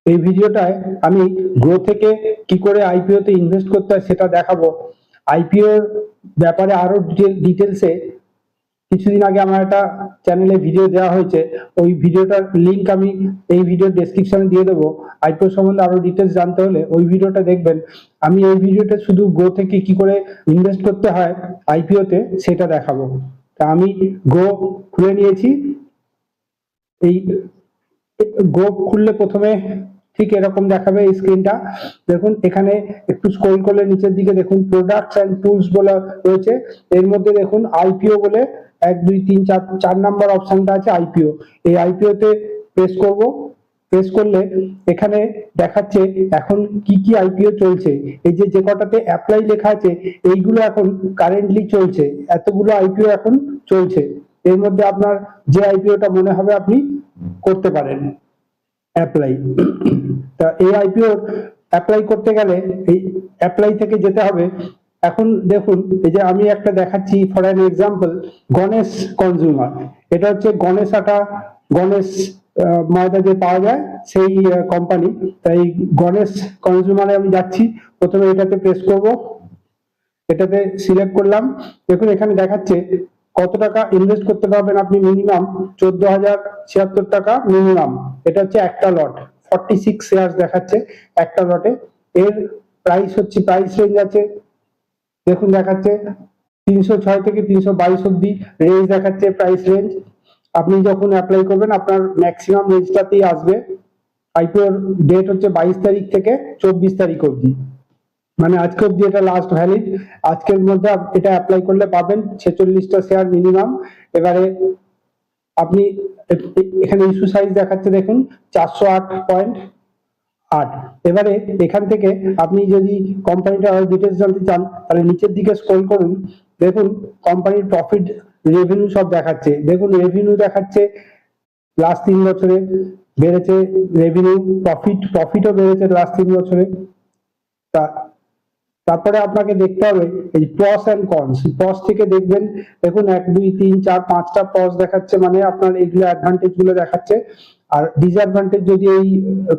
এই ভিডিওটায় আমি গ্রো থেকে কি করে আইপিও তে ইনভেস্ট করতে হয় সেটা দেখাবো। আইপিও এর ব্যাপারে আরো ডিটেলসে কিছুদিন আগে আমার একটা চ্যানেলে ভিডিও দেওয়া হয়েছে, ওই ভিডিওটার লিংক আমি এই ভিডিও ডেসক্রিপশনে দিয়ে দেবো। আইপিও সম্বন্ধে আরো ডিটেলস জানতে হলে ওই ভিডিওটা দেখবেন। আমি এই ভিডিওটা শুধু গ্রো থেকে কি করে ইনভেস্ট করতে হয় আইপিও তে সেটা দেখাবো। তা আমি গ্রো খুলে নিয়েছি। এই গ্রো খুললে প্রথমে ঠিক এরকম দেখাবে এই স্ক্রিনটা। দেখুন এখানে একটু স্ক্রল করলে নিচের দিকে দেখুন প্রোডাক্টস এন্ড টুলস বলে রয়েছে, এর মধ্যে দেখুন আইপিও বলে 1 2 3 4 নাম্বার অপশনটা আছে আইপিও। এই আইপিও তে প্রেস করব। প্রেস করলে এখানে দেখাচ্ছে এখন কি কি আইপিও চলছে। এই যে কটাতে অ্যাপ্লাই লেখা আছে এইগুলো এখন কারেন্টলি চলছে, এতগুলো আইপিও এখন চলছে। এর মধ্যে আপনার যে আইপিওটা মনে হবে আপনি করতে পারেন অ্যাপ্লাই। তা এই আইপিও অ্যাপ্লাই করতে গেলে এই অ্যাপ্লাই থেকে যেতে হবে। এখন দেখুন এই যে আমি একটা দেখাচ্ছি for an example, Ganesh consumer. এটা হচ্ছে গণেশ আটা, গণেশ ময়দা যে পাওয়া যায় সেই কোম্পানি। তাই গণেশ কনজিউমারে আমি যাচ্ছি, প্রথমে এটাতে প্রেস করব। এটাতে সিলেক্ট করলাম। দেখুন এখানে দেখাচ্ছে কত টাকা ইনভেস্ট করতে পারবেন আপনি, মিনিমাম 14,076 টাকা মিনিমাম। এটা হচ্ছে একটা লট, 46 শেয়ার দেখাচ্ছে একটা লটে। এর প্রাইস হচ্ছে, প্রাইস রেঞ্জ আছে দেখুন দেখাচ্ছে 306 থেকে 322 অব্দি রেঞ্জ দেখাচ্ছে প্রাইস রেঞ্জ। আপনি যখন অ্যাপ্লাই করবেন আপনার ম্যাক্সিমাম রেঞ্জটাতেই আসবে। আইপিওর ডেট হচ্ছে 22 তারিখ থেকে 24 তারিখ অব্দি, মানে আজকে অব্দি এটা লাস্ট ভ্যালিড। আজকের মধ্যে এটা অ্যাপ্লাই করলে পাবেন 46টা শেয়ার মিনিমাম। এবারে আপনি এখানে ইস্যু সাইজ দেখাচ্ছে দেখুন 408.8। এবারে এখান থেকে আপনি যদি কোম্পানিটার ডিটেলস জানতে চান তাহলে নিচের দিকে স্ক্রল করুন। দেখুন কোম্পানির প্রফিট রেভিনিউ সব দেখাচ্ছে। দেখুন রেভিনিউ দেখাচ্ছে লাস্ট 3 বছরে বেড়েছে রেভিনিউ, প্রফিটও বেড়েছে লাস্ট 3 বছরে। তা তারপরে আপনাকে দেখতে হবে এই প্রস এন্ড কনস। প্রস থেকে দেখবেন দেখুন 1 2 3 4 5টা প্রস দেখাচ্ছে, মানে আপনার এইগুলো অ্যাডভান্টেজ গুলো দেখাচ্ছে। আর ডিসঅ্যাডভান্টেজ যদি এই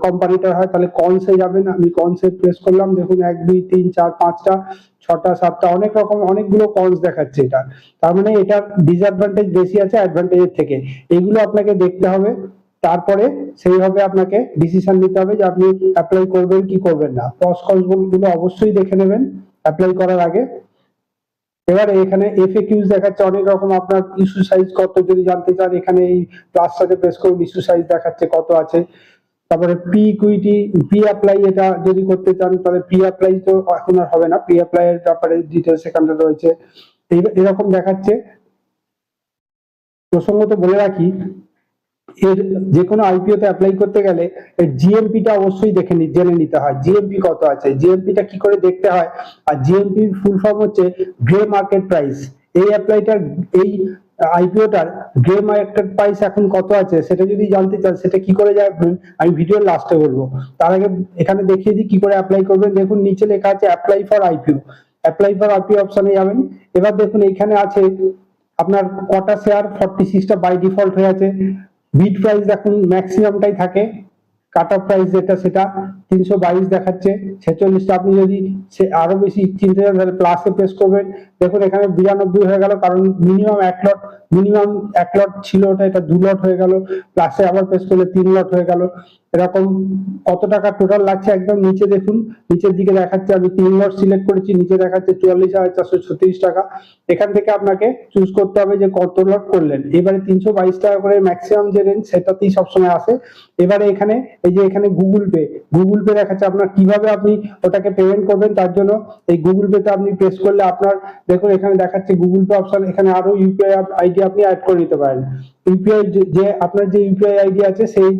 কোম্পানিটা হয় তাহলে কনসে যাবেন। আমি কনসে প্রেস করলাম, দেখুন 1 2 3 4 5টা 6টা 7টা অনেক রকম অনেকগুলো কনস দেখাচ্ছে। এটা তার মানে এটা ডিসঅ্যাডভান্টেজ বেশি আছে অ্যাডভান্টেজের থেকে। এগুলো আপনাকে দেখতে হবে, তারপরে সেইভাবে আপনাকে ডিসিশন নিতে হবে যে আপনি অ্যাপ্লাই করবেন কি করবেন না। প্রস কনস গুলো অবশ্যই দেখে নেবেন অ্যাপ্লাই করার আগে। এবারে এখানে এফএকিউজ দেখাচ্ছে অনেক রকম, আপনার ইস্যু সাইজ কত যদি জানতে চান এখানে এই প্লাসটাতে প্রেস করুন, ইস্যু সাইজ দেখাচ্ছে কত আছে। তারপরে প্রি ইকুইটি, প্রি অ্যাপ্লাই এটা যদি করতে চান তাহলে প্রি অ্যাপ্লাই তো এখন আর হবে না, প্রি অ্যাপ্লাই এর ব্যাপারে ডিটেলস এখানে রয়েছে এরকম দেখাচ্ছে। প্রসঙ্গত বলে রাখি এর যে কোনো আইপিও তে অ্যাপ্লাই করতে গেলে এর জিএমপিটা অবশ্যই জেনে নিতে হয়, জিএমপি কত আছে। জিএমপিটা কি করে দেখতে হয়, আর জিএমপি ফুল ফর্ম হচ্ছে গ্রে মার্কেট প্রাইস। এই অ্যাপ্লাইটার এই আইপিওটার গ্রে মার্কেট প্রাইস এখন কত আছে সেটা যদি জানতে চান সেটা কি করে যাবেন আমি ভিডিওর লাস্টে বলবো। তার আগে এখানে দেখিয়ে দিই কি করে অ্যাপ্লাই করবেন। দেখুন নিচে লেখা আছে apply for IPO. Apply for IPO অপশনে যাবেন। এবার দেখুন এখানে আছে আপনার কটা শেয়ার, 46টা বাই ডিফল্ট হয়ে আছে। বিড প্রাইস দেখুন ম্যাক্সিমামটাই থাকে, কাট অফ প্রাইস যেটা সেটা 322 দেখাচ্ছে 46টা। আপনি যদি আরো বেশি চিনতে চান তাহলে প্লাসে প্রেস করবেন। দেখুন এখানে 92 হয়ে গেল, কারণ মিনিমাম এক লট ছিল ওটা, এটা 2 লট হয়ে গেল। প্লাসে আবার প্রেস করলে 3 লট হয়ে গেল। এরকম কত টাকা টোটাল লাগছে একদম নিচে দেখুন, নিচের দিকে দেখাচ্ছে আমি 3 লট সিলেক্ট করেছি, নিচে দেখাচ্ছে 44,436 টাকা। এখান থেকে আপনাকে চুজ করতে হবে যে কত লট করলেন। এবারে 322 টাকা করে ম্যাক্সিমাম যে রেঞ্জ সেটাতেই সবসময় আসে। এবারে এখানে এই যে এখানে গুগল পে দেখাচ্ছে, আপনার কিভাবে আপনি ওটাকে পেমেন্ট করবেন তার জন্য এই গুগল পে তে আপনি প্রেস করলে আপনার দেখুন এখানে দেখাচ্ছে গুগল পে অপশন। এখানে আরো ইউপিআই আইডি আপনি অ্যাড করে নিতে পারেন। ইউপিআই যে আপনার যে ইউপিআই আইডি আছে সেই,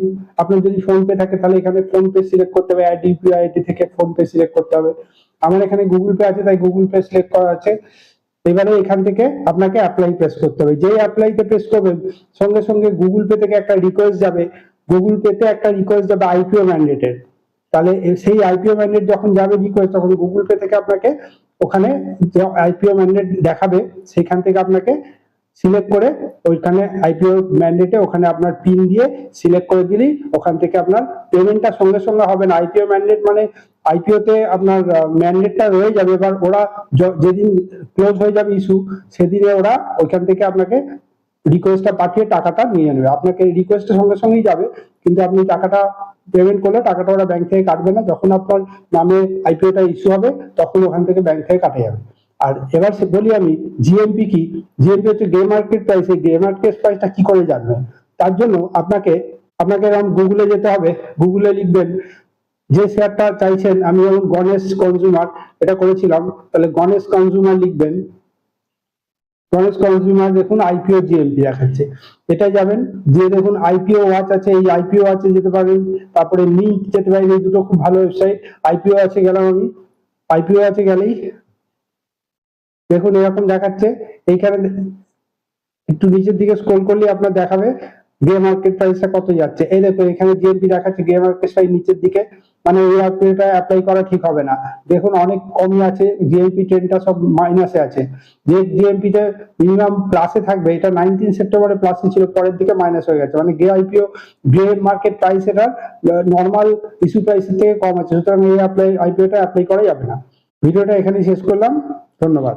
আপনার যদি ফোন পে থাকে তাহলে এখানে ফোন পে সিলেক্ট করতে হবে, অ্যাড ইউপিআই আইডি থেকে ফোন পে সিলেক্ট করতে হবে। আমার এখানে গুগল পে আছে তাই গুগল পে সিলেক্ট করা আছে। এবারে এখান থেকে আপনাকে অ্যাপ্লাই প্রেস করতে হবে। যেই অ্যাপ্লাইতে প্রেস করবেন সঙ্গে সঙ্গে গুগল পে থেকে একটা রিকোয়েস্ট যাবে, গুগল পে তে একটা রিকোয়েস্ট যাবে আইপিও ম্যান্ডেটের। তাহলে সেই আইপিও ম্যান্ডেট যখন যাবে রিকোয়েস্ট, তখন গুগল পে থেকে আপনাকে ওখানে যে আইপিও ম্যান্ডেট দেখাবে সেখান থেকে আপনাকে সিলেক্ট করে ওইখানে আইপিও ম্যান্ডেটে ওখানে আপনার পিন দিয়ে সিলেক্ট করে দিলেই ওখান থেকে আপনার পেমেন্টটা সঙ্গে সঙ্গে হবে না। আইপিও ম্যান্ডেট মানে আইপিওতে আপনার ম্যান্ডেটটা রয়ে যাবে, এবার ওরা যেদিন ক্লোজ হয়ে যাবে ইস্যু সেদিনে ওরা ওইখান থেকে আপনাকে রিকোয়েস্টটা পাঠিয়ে টাকাটা নিয়ে নেবে। আপনাকে রিকোয়েস্টের সঙ্গে সঙ্গেই যাবে, কিন্তু আপনি টাকাটা পেমেন্ট করলে টাকাটা ওরা ব্যাংক থেকে কাটবে না। যখন আপনার নামে আইপিওটা ইস্যু হবে তখন ওখান থেকে ব্যাংক থেকে কাটা যাবে। আর এবার বলি আমি জিএমপি কি। জিএমপি হচ্ছে গ্রে মার্কেট প্রাইস। এই গ্রে মার্কেট প্রাইসটা কি করে জানবেন? তার জন্য আপনাকে এরকম গুগলে যেতে হবে। গুগলে লিখবেন যে শেয়ারটা চাইছেন, আমি যেমন গণেশ কনজিউমার এটা করেছিলাম, তাহলে গণেশ কনজিউমার লিখবেন। গণেশ কনজিউমার দেখুন আইপিও জিএমপি দেখাচ্ছে, এটা যাবেন। যে দেখুন আইপিও ওয়াচ আছে, এই আইপিও ওয়াচে যেতে পারেন, তারপরে মিন্ট যেতে পারেন, এই দুটো খুব ভালো ওয়েবসাইট। আইপিও আছে গেলাম আমি, আইপিও আছে গেলেই দেখুন এরকম দেখাচ্ছে। এইখানে একটু নিচের দিকে স্ক্রল করলে আপনার দেখাবে গ্রে মার্কেট প্রাইসটা কত যাচ্ছে। এই দেখুন এখানে জিএমপি দেখাচ্ছে, গ্রে মার্কেট প্রাইস নিচের দিকে, মানে এই আইপিওটা অ্যাপ্লাই করা ঠিক হবে না। দেখুন অনেক কমই আছে, জিএমপি 10টা সব মাইনাসে আছে। যে জিএমপি তে মিনিমাম প্লাসে থাকবে, এটা 19 সেপ্টেম্বরে প্লাসে ছিল, পরের দিকে মাইনাস হয়ে গেছে। মানে গ্রে মার্কেট প্রাইস এটা নর্মাল ইস্যু প্রাইসের থেকে কম আছে, সুতরাং এই আইপিওটা অ্যাপ্লাই করা যাবে না। ভিডিওটা এখানে শেষ করলাম, ধন্যবাদ।